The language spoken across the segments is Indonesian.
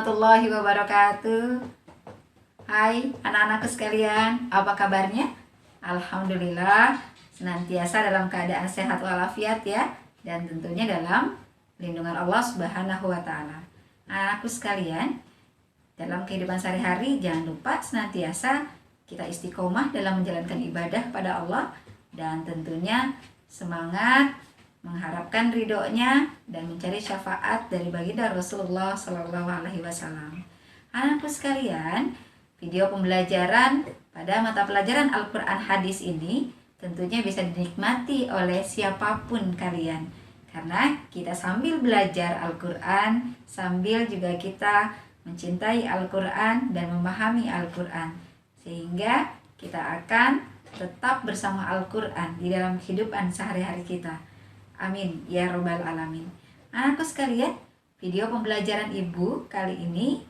warahmatullahi wabarakatuh. Hai anak-anakku sekalian, apa kabarnya? Alhamdulillah, senantiasa dalam keadaan sehat walafiat ya. Dan tentunya dalam lindungan Allah Subhanahu wa Ta'ala. Anak-anakku sekalian, dalam kehidupan sehari-hari jangan lupa senantiasa kita istiqomah dalam menjalankan ibadah pada Allah. Dan tentunya semangat mengharapkan ridhonya dan mencari syafaat dari baginda Rasulullah Sallallahu Alaihi Wasallam. Anakku sekalian, video pembelajaran pada mata pelajaran Al-Quran Hadis ini tentunya bisa dinikmati oleh siapapun kalian, karena kita sambil belajar Al-Quran, sambil juga kita mencintai Al-Quran dan memahami Al-Quran, sehingga kita akan tetap bersama Al-Quran di dalam kehidupan sehari-hari kita. Amin ya robbal alamin. Anakku sekalian, video pembelajaran ibu kali ini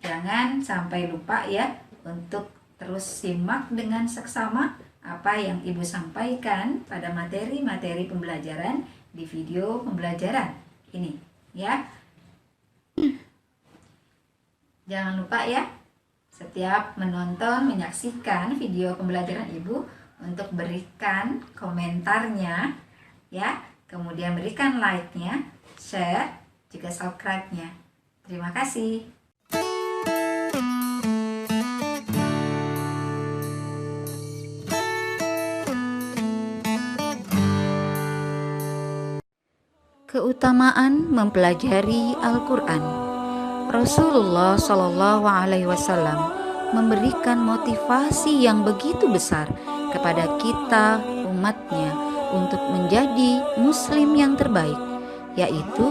jangan sampai lupa ya untuk terus simak dengan seksama apa yang ibu sampaikan pada materi-materi pembelajaran di video pembelajaran ini ya. Jangan lupa ya, setiap menonton, menyaksikan video pembelajaran ibu untuk berikan komentarnya ya, kemudian berikan like-nya, share, juga subscribe-nya. Terima kasih. Keutamaan mempelajari Al-Quran. Rasulullah Shallallahu Alaihi Wasallam memberikan motivasi yang begitu besar kepada kita umatnya untuk menjadi muslim yang terbaik, yaitu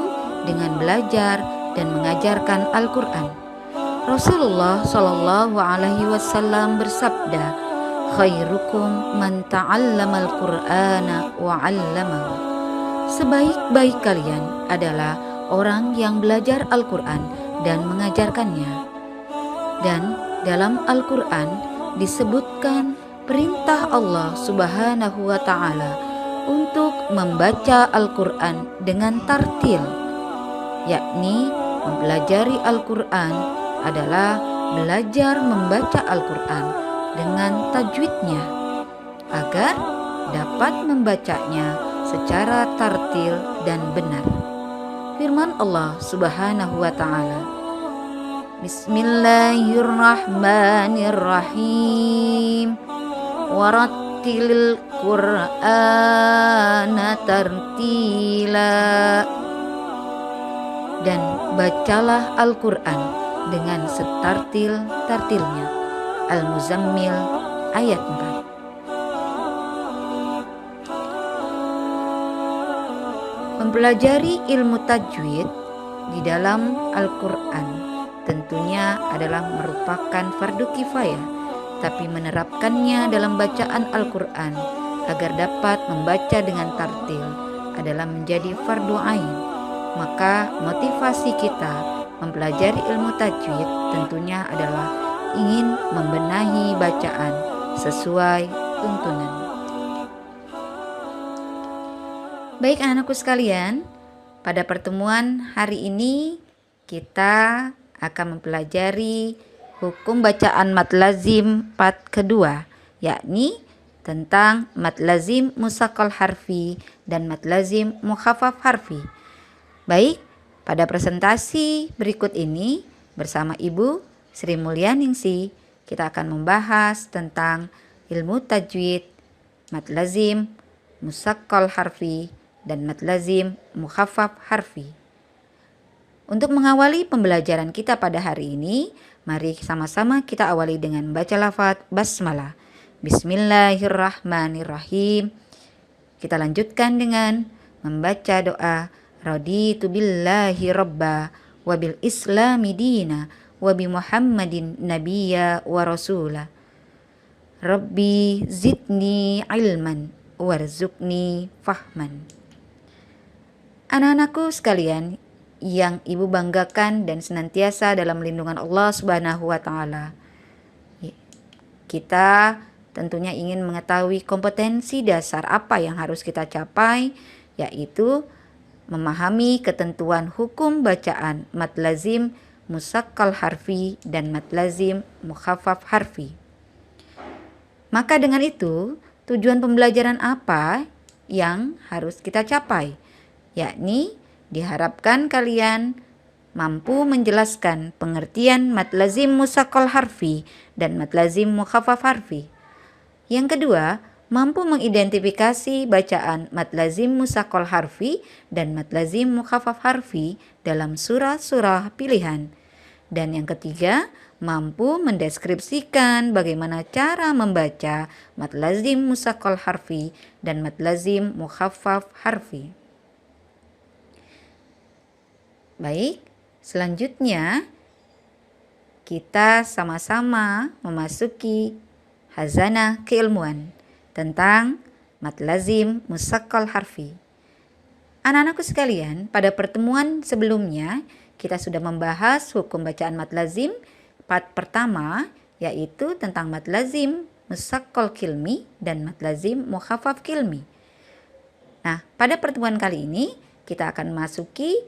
dengan belajar dan mengajarkan Al-Quran. Rasulullah Shallallahu Alaihi Wasallam bersabda, "Khairukum man ta'allamal Qur'ana wa 'allamahu." Sebaik-baik kalian adalah orang yang belajar Al-Quran dan mengajarkannya. Dan dalam Al-Quran disebutkan perintah Allah Subhanahu wa Ta'ala untuk membaca Al-Quran dengan tartil, yakni mempelajari Al-Quran adalah belajar membaca Al-Quran dengan tajwidnya agar dapat membacanya secara tartil dan benar. Firman Allah Subhanahu wa Ta'ala, Bismillahirrahmanirrahim, warattilil Qur'ana tartila, dan bacalah Al-Quran dengan setartil-tartilnya. Al-Muzammil ayat 4. Mempelajari ilmu tajwid di dalam Al-Quran tentunya adalah merupakan fardu kifayah, tapi menerapkannya dalam bacaan Al-Quran agar dapat membaca dengan tartil adalah menjadi fardu ain. Maka motivasi kita mempelajari ilmu tajwid tentunya adalah ingin membenahi bacaan sesuai tuntunan. Baik anak-anakku sekalian, pada pertemuan hari ini kita akan mempelajari hukum bacaan mad lazim part kedua, yakni tentang mad lazim musaqqal harfi dan mad lazim mukhaffaf harfi. Baik, pada presentasi berikut ini bersama Ibu Sri Mulyaningsih kita akan membahas tentang ilmu tajwid, mad lazim musaqqal harfi dan mad lazim mukhaffaf harfi. Untuk mengawali pembelajaran kita pada hari ini, mari sama-sama kita awali dengan membaca lafaz basmalah. Bismillahirrahmanirrahim. Kita lanjutkan dengan membaca doa raditu billahi rabba wa bil islami dina wa bi Muhammadin nabiyya wa rasula. Rabbi zidni ilman warzuqni fahman. Anak-anakku sekalian yang ibu banggakan dan senantiasa dalam lindungan Allah Subhanahu wa Ta'ala, kita tentunya ingin mengetahui kompetensi dasar apa yang harus kita capai, yaitu memahami ketentuan hukum bacaan mad lazim musaqqal harfi dan mad lazim mukhaffaf harfi. Maka dengan itu, tujuan pembelajaran apa yang harus kita capai? Yakni diharapkan kalian mampu menjelaskan pengertian mad lazim musaqqal harfi dan mad lazim mukhaffaf harfi. Yang kedua, mampu mengidentifikasi bacaan mad lazim musaqqal harfi dan mad lazim mukhaffaf harfi dalam surah-surah pilihan. Dan yang ketiga, mampu mendeskripsikan bagaimana cara membaca mad lazim musaqqal harfi dan mad lazim mukhaffaf harfi. Baik, selanjutnya kita sama-sama memasuki hazanah keilmuan tentang mad lazim musaqqal harfi. Anak-anakku sekalian, pada pertemuan sebelumnya kita sudah membahas hukum bacaan mad lazim part pertama, yaitu tentang mad lazim musaqqal kilmi dan mad lazim mukhaffaf kilmi. Nah, pada pertemuan kali ini kita akan masuki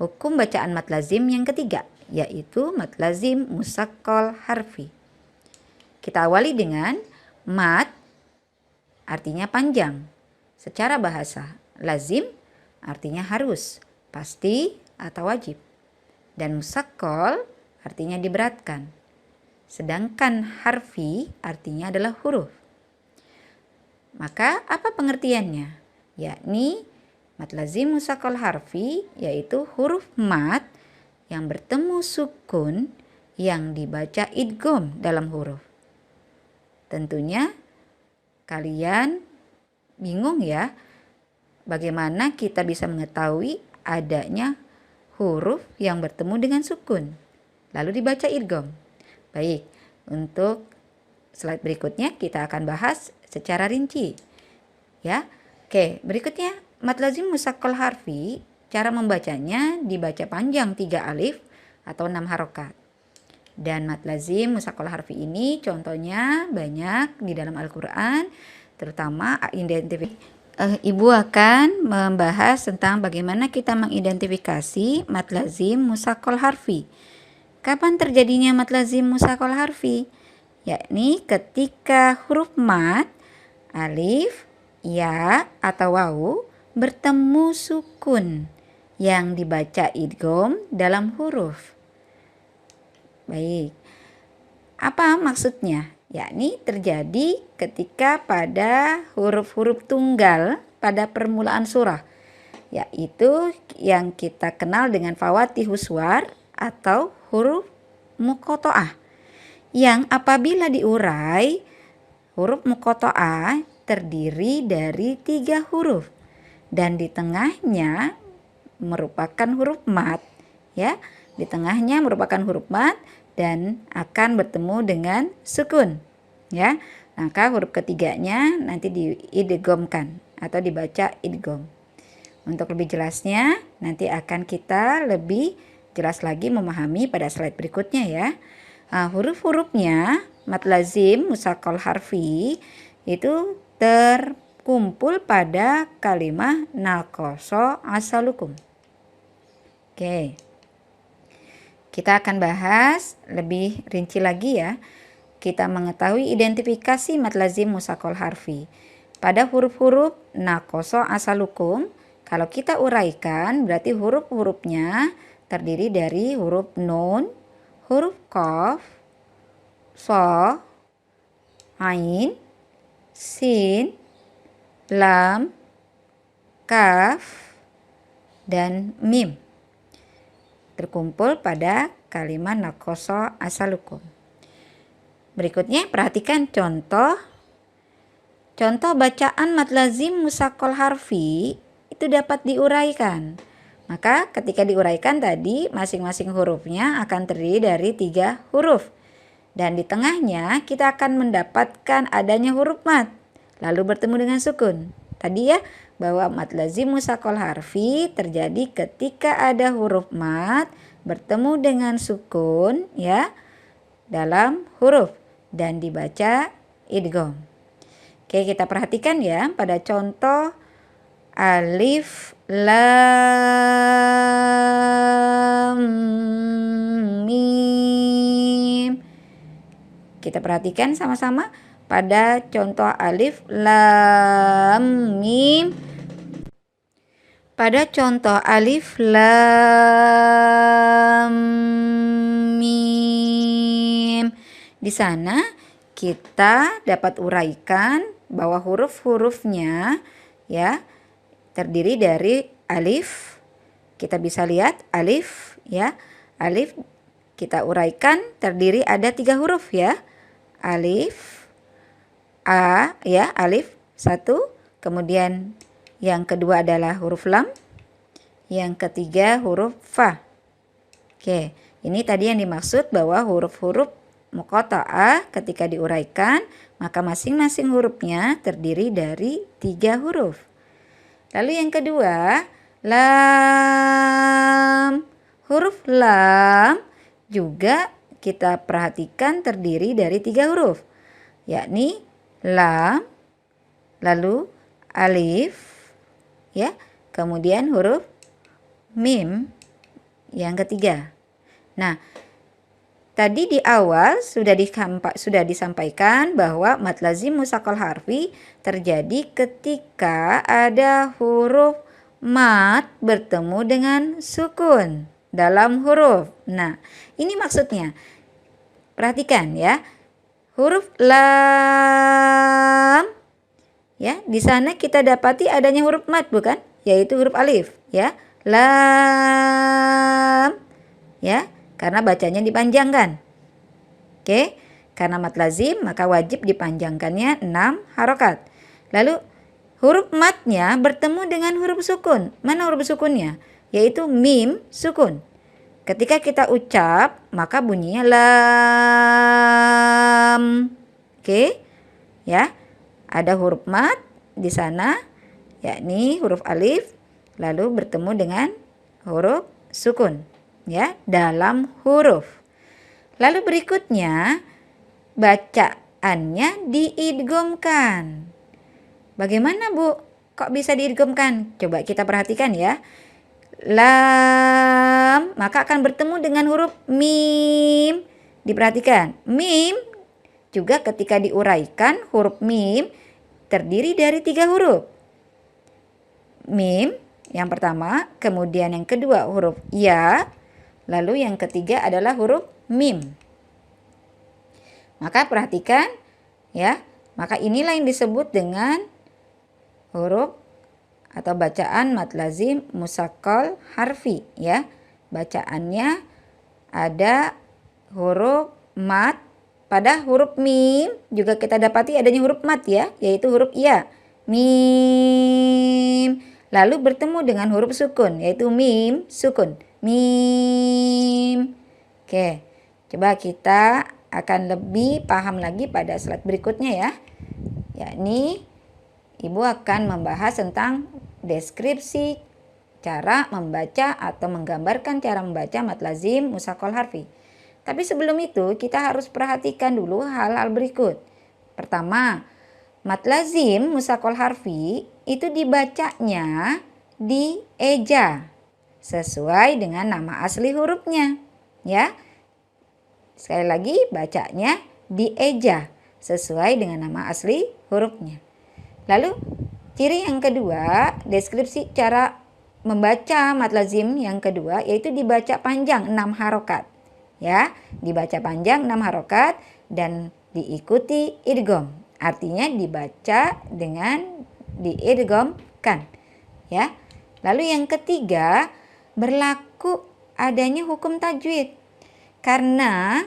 hukum bacaan mad lazim yang ketiga, yaitu mad lazim musaqqal harfi. Kita awali dengan mad, artinya panjang secara bahasa. Lazim artinya harus, pasti atau wajib. Dan musaqqal artinya diberatkan. Sedangkan harfi artinya adalah huruf. Maka apa pengertiannya? Yakni mad lazim musaqqal harfi yaitu huruf mad yang bertemu sukun yang dibaca idgham dalam huruf. Tentunya kalian bingung ya, bagaimana kita bisa mengetahui adanya huruf yang bertemu dengan sukun lalu dibaca idgham. Baik, untuk slide berikutnya kita akan bahas secara rinci. Ya. Oke, berikutnya mad lazim musaqqal harfi, cara membacanya dibaca panjang 3 alif atau 6 harokat. Dan mad lazim musaqqal harfi ini contohnya banyak di dalam Al-Quran, terutama Ibu akan membahas tentang bagaimana kita mengidentifikasi mad lazim musaqqal harfi. Kapan terjadinya mad lazim musaqqal harfi? Yakni ketika huruf mad, alif, ya atau wawu bertemu sukun yang dibaca idgham dalam huruf. Baik, apa maksudnya? Yakni terjadi ketika pada huruf-huruf tunggal pada permulaan surah, yaitu yang kita kenal dengan fawatihus suwar atau huruf muqatta'ah, yang apabila diurai huruf muqatta'ah terdiri dari 3 huruf dan di tengahnya merupakan huruf mad, ya. Di tengahnya merupakan huruf mad dan akan bertemu dengan sukun, ya. Maka huruf ketiganya nanti diidghamkan atau dibaca idgham. Untuk lebih jelasnya nanti akan kita lebih jelas lagi memahami pada slide berikutnya ya. Huruf-hurufnya mad lazim musaqqal harfi itu terkumpul pada kalimah naqasa asalukum. Oke. Kita akan bahas lebih rinci lagi ya. Kita mengetahui identifikasi mad lazim musaqqal harfi. Pada huruf-huruf naqasa asalukum, kalau kita uraikan berarti huruf-hurufnya terdiri dari huruf nun, huruf qaf, sha, ain, sin, lam, kaf, dan mim. Terkumpul pada kalimat naqasa asalukum. Berikutnya perhatikan contoh bacaan mad lazim musaqqal harfi itu dapat diuraikan. Maka ketika diuraikan tadi masing-masing hurufnya akan terdiri dari 3 huruf. Dan di tengahnya kita akan mendapatkan adanya huruf mad lalu bertemu dengan sukun. Tadi ya, bahwa mad lazim musaqqal harfi terjadi ketika ada huruf mad bertemu dengan sukun ya dalam huruf dan dibaca idgham. Oke, kita perhatikan ya pada contoh alif lam mim. Kita perhatikan sama-sama pada contoh alif lam mim. Pada contoh alif lam mim, di sana kita dapat uraikan bahwa huruf-hurufnya ya terdiri dari alif. Kita bisa lihat alif ya. Alif kita uraikan terdiri ada 3 huruf ya. Alif A ya, alif 1, kemudian yang kedua adalah huruf lam, yang ketiga huruf fa. Oke, ini tadi yang dimaksud bahwa huruf-huruf muqatta'ah ketika diuraikan maka masing-masing hurufnya terdiri dari 3 huruf. Lalu yang kedua, lam. Huruf lam juga kita perhatikan terdiri dari 3 huruf, yakni lam, lalu alif, ya, kemudian huruf mim yang ketiga. Nah, tadi di awal sudah disampaikan bahwa mad lazim musaqqal harfi terjadi ketika ada huruf mad bertemu dengan sukun dalam huruf. Nah, ini maksudnya. Perhatikan ya. Huruf lam ya, di sana kita dapati adanya huruf mad bukan? Yaitu huruf alif ya. Lam ya, karena bacanya dipanjangkan. Oke, karena mad lazim maka wajib dipanjangkannya 6 harokat. Lalu huruf madnya bertemu dengan huruf sukun. Mana huruf sukunnya? Yaitu mim sukun. Ketika kita ucap maka bunyinya lam. Oke ya. Ada huruf mad di sana, yakni huruf alif, lalu bertemu dengan huruf sukun, ya, dalam huruf. Lalu berikutnya, bacaannya diidghamkan. Bagaimana Bu? Kok bisa diidghamkan? Coba kita perhatikan ya. Lam, maka akan bertemu dengan huruf mim. Diperhatikan, mim juga ketika diuraikan huruf mim terdiri dari 3 huruf. Mim yang pertama, kemudian yang kedua huruf ya, lalu yang ketiga adalah huruf mim. Maka perhatikan ya, maka inilah yang disebut dengan huruf atau bacaan mad lazim musaqqal harfi ya. Bacaannya ada huruf mad. Pada huruf mim juga kita dapati adanya huruf mad ya, yaitu huruf ya. Mim. Lalu bertemu dengan huruf sukun, yaitu mim sukun. Mim. Oke, coba kita akan lebih paham lagi pada slide berikutnya ya. Yakni Ibu akan membahas tentang deskripsi cara membaca atau menggambarkan cara membaca mad lazim musaqqal harfi. Tapi sebelum itu kita harus perhatikan dulu hal-hal berikut. Pertama, mad lazim musaqqal harfi itu dibacanya dieja sesuai dengan nama asli hurufnya, ya. Sekali lagi bacanya dieja sesuai dengan nama asli hurufnya. Lalu ciri yang kedua, deskripsi cara membaca mad lazim yang kedua yaitu dibaca panjang 6 harokat. Ya, dibaca panjang 6 harokat dan diikuti idgham. Artinya dibaca dengan diidghamkan. Ya. Lalu yang ketiga, berlaku adanya hukum tajwid. Karena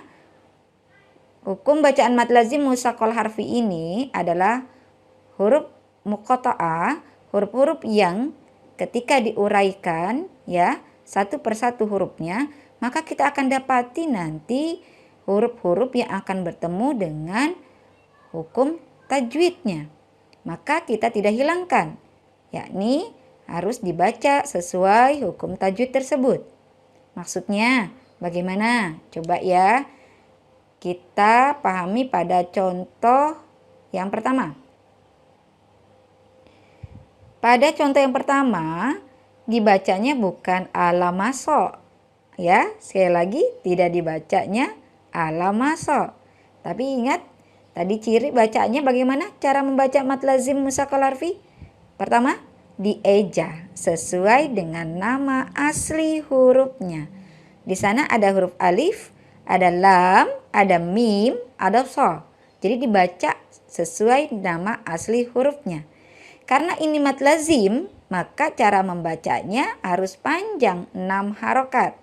hukum bacaan mad lazim musaqqal harfi ini adalah huruf muqatta'ah, huruf-huruf yang ketika diuraikan ya, satu persatu hurufnya, maka kita akan dapati nanti huruf-huruf yang akan bertemu dengan hukum tajwidnya. Maka kita tidak hilangkan, yakni harus dibaca sesuai hukum tajwid tersebut. Maksudnya bagaimana? Coba ya kita pahami pada contoh yang pertama. Pada contoh yang pertama dibacanya bukan alamaso, ya. Sekali lagi tidak dibacanya alamaso. Tapi ingat tadi ciri bacanya bagaimana cara membaca mad lazim mushakol harfi? Pertama, dieja sesuai dengan nama asli hurufnya. Di sana ada huruf alif, ada lam, ada mim, ada so. Jadi dibaca sesuai nama asli hurufnya. Karena ini mad lazim, maka cara membacanya harus panjang 6 harokat.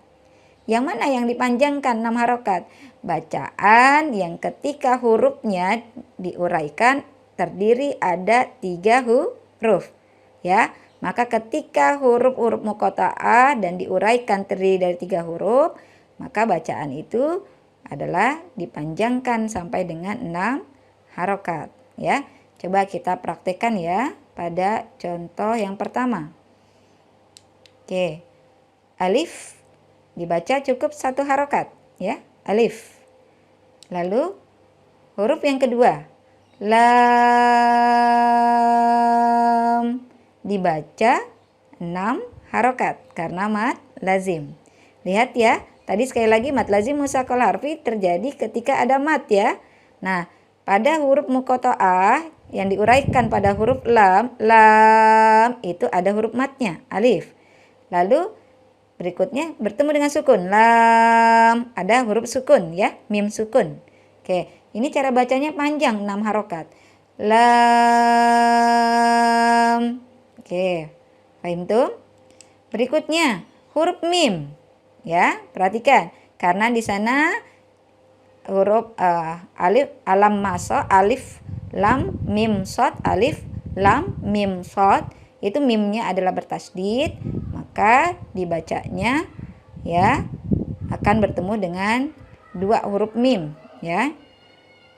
Yang mana yang dipanjangkan 6 harokat? Bacaan yang ketika hurufnya diuraikan terdiri ada 3 huruf. Ya, maka ketika huruf-huruf muqatta'ah dan diuraikan terdiri dari 3 huruf, maka bacaan itu adalah dipanjangkan sampai dengan 6 harokat. Ya, coba kita praktekkan ya pada contoh yang pertama. Oke, alif dibaca cukup 1 harokat ya, alif. Lalu huruf yang kedua, lam, dibaca 6 harokat karena mad lazim. Lihat ya, tadi sekali lagi mad lazim mushakol harfi terjadi ketika ada mad ya. Nah, pada huruf muqatta'ah yang diuraikan pada huruf lam, itu ada huruf madnya, alif. Lalu berikutnya bertemu dengan sukun, lam, ada huruf sukun ya, mim sukun. Oke, ini cara bacanya panjang 6 harokat. Lam. Oke, paham tuh? Berikutnya huruf mim. Ya, perhatikan karena di sana huruf alif, alam maso, alif, lam, mim, shad, alif, lam, mim, shad, itu mimnya adalah bertasydid, maka dibacanya ya akan bertemu dengan 2 huruf mim ya.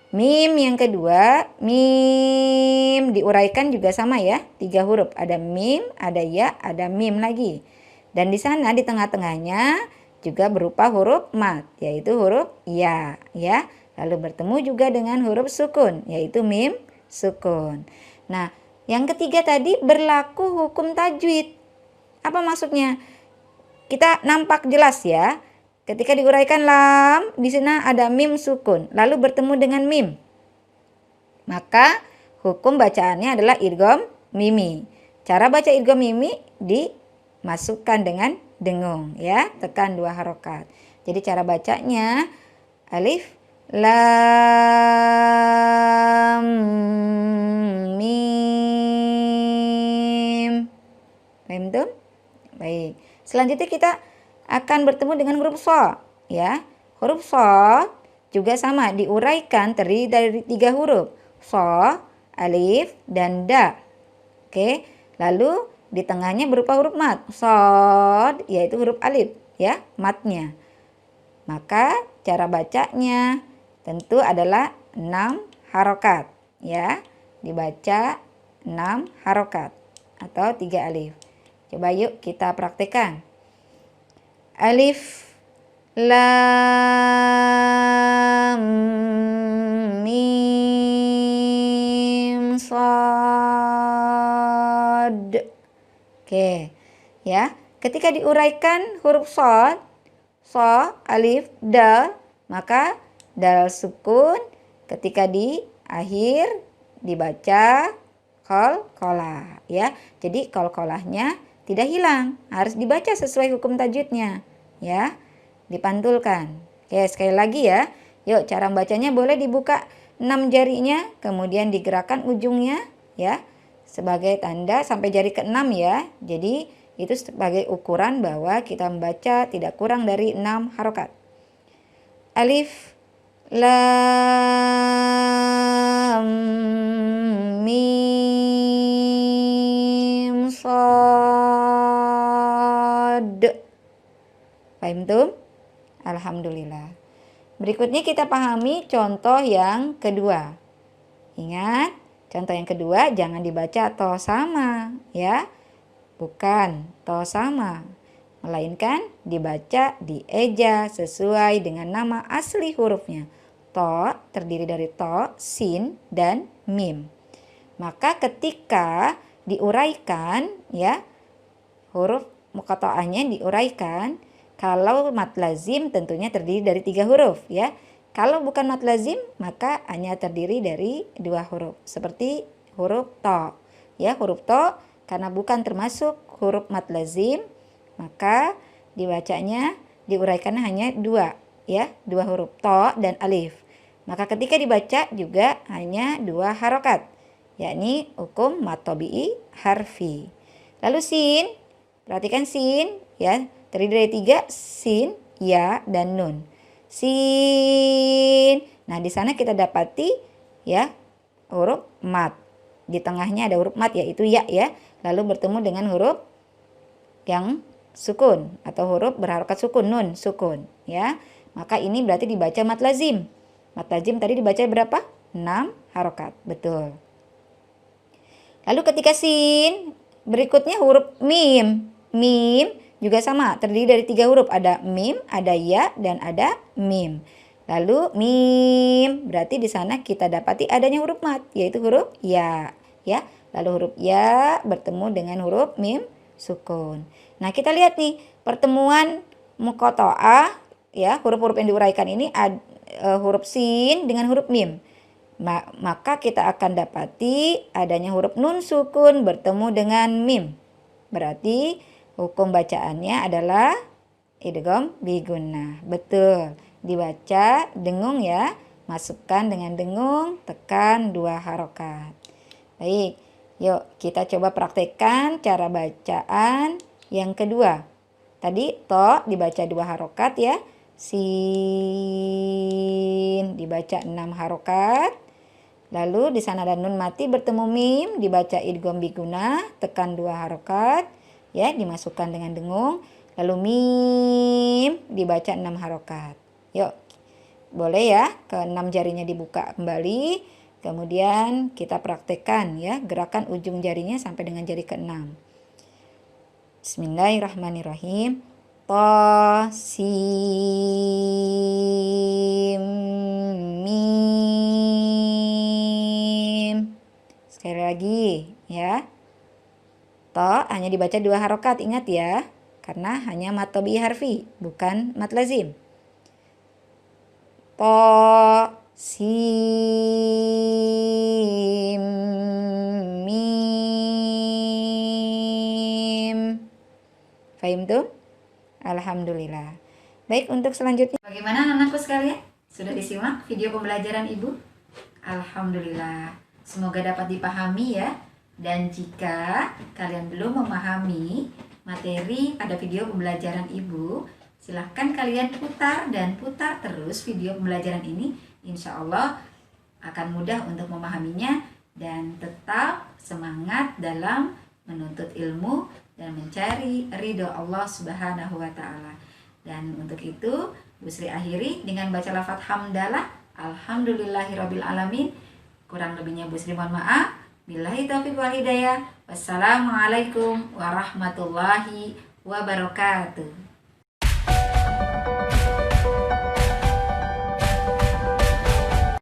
Mim yang kedua, mim diuraikan juga sama ya, 3 huruf, ada mim, ada ya, ada mim lagi. Dan di sana di tengah-tengahnya juga berupa huruf mad, yaitu huruf ya, ya. Lalu bertemu juga dengan huruf sukun, yaitu mim sukun. Nah, yang ketiga tadi berlaku hukum tajwid. Apa maksudnya? Kita nampak jelas ya. Ketika diuraikan lam, di sana ada mim sukun, lalu bertemu dengan mim. Maka hukum bacaannya adalah idgham mimi. Cara baca idgham mimi dimasukkan dengan dengung ya, tekan 2 harokat. Jadi cara bacanya alif, lam, mim. Paham tuh? Baik. Selanjutnya kita akan bertemu dengan huruf sha ya. Huruf sha juga sama diuraikan terdiri dari 3 huruf, sha, alif, dan da. Oke, lalu di tengahnya berupa huruf mad, shad, yaitu huruf alif ya, madnya. Maka cara bacanya tentu adalah 6 harokat ya, dibaca 6 harokat atau 3 alif. Coba yuk kita praktekkan. Alif, lam, mim, shad. Oke, ya. Ketika diuraikan huruf shad, sha, alif, dal, maka dal sukun, ketika di akhir dibaca qalqalah ya. Jadi qalqalahnya tidak hilang, harus dibaca sesuai hukum tajwidnya ya, dipantulkan. Oke, sekali lagi ya. Yuk, cara membacanya boleh dibuka 6 jarinya, kemudian digerakkan ujungnya ya, sebagai tanda sampai jari ke-6 ya. Jadi itu sebagai ukuran bahwa kita membaca tidak kurang dari 6 harokat. Alif, lam, mim, shad. Paham tuh? Alhamdulillah. Berikutnya kita pahami contoh yang kedua. Ingat, contoh yang kedua jangan dibaca to sama ya. Bukan to sama, melainkan dibaca dieja sesuai dengan nama asli hurufnya. To terdiri dari to, sin, dan mim. Maka ketika diuraikan ya, huruf muqatta'ahnya diuraikan, Kalau mad lazim tentunya terdiri dari 3 huruf ya. Kalau bukan mad lazim maka hanya terdiri dari 2 huruf. Seperti huruf to. Ya, huruf to karena bukan termasuk huruf mad lazim maka dibacanya diuraikannya hanya 2 ya, 2 huruf to dan alif. Maka ketika dibaca juga hanya 2 harokat, yakni hukum mad tabi'i harfi. Lalu sin, perhatikan sin ya, terdiri dari 3, sin, ya, dan nun. Sin. Nah, di sana kita dapati ya huruf mad. Di tengahnya ada huruf mad yaitu ya ya. Lalu bertemu dengan huruf yang sukun atau huruf berharokat sukun, nun, sukun ya. Maka ini berarti dibaca mad lazim. Mad lazim tadi dibaca berapa? 6 harokat. Betul. Lalu ketika sin, berikutnya huruf mim. Mim juga sama, terdiri dari 3 huruf. Ada mim, ada ya, dan ada mim. Lalu mim, berarti di sana kita dapati adanya huruf mad, yaitu huruf ya. Ya. Lalu huruf ya bertemu dengan huruf mim sukun. Nah, kita lihat nih pertemuan muqatta'ah ya, huruf-huruf yang diuraikan ini huruf sin dengan huruf mim. Maka kita akan dapati adanya huruf nun sukun bertemu dengan mim. Berarti hukum bacaannya adalah idgham bi gunnah. Betul. Dibaca dengung ya. Masukkan dengan dengung, tekan 2 harokat. Baik. Yuk kita coba praktekkan cara bacaan yang kedua. Tadi to dibaca 2 harokat ya. Sin dibaca 6 harokat. Lalu di sana ada nun mati bertemu mim, dibaca idgham bi gunnah, tekan 2 harokat ya, dimasukkan dengan dengung. Lalu mim dibaca 6 harokat. Yuk. Boleh ya, ke 6 jarinya dibuka kembali. Kemudian kita praktekkan ya, gerakan ujung jarinya sampai dengan jari ke-6. Bismillahirrahmanirrahim. Ta, sim, mim. Sekali lagi ya. To hanya dibaca 2 harokat, ingat ya. Karena hanya mad tabi'i harfi, bukan mad lazim. To, sim, mim. Fahim tuh? Alhamdulillah. Baik, untuk selanjutnya. Bagaimana anak-anakku sekalian? Sudah disimak video pembelajaran Ibu? Alhamdulillah. Semoga dapat dipahami ya. Dan jika kalian belum memahami materi pada video pembelajaran Ibu, silahkan kalian putar dan putar terus video pembelajaran ini. Insya Allah akan mudah untuk memahaminya dan tetap semangat dalam menuntut ilmu dan mencari ridho Allah Subhanahu wa Ta'ala. Dan untuk itu Bu Sri akhiri dengan baca lafaz hamdalah. Alhamdulillahirabbil alamin. Kurang lebihnya Bu Sri mohon maaf. Billahi taufiq wal hidayah. Wassalamualaikum warahmatullahi wabarakatuh.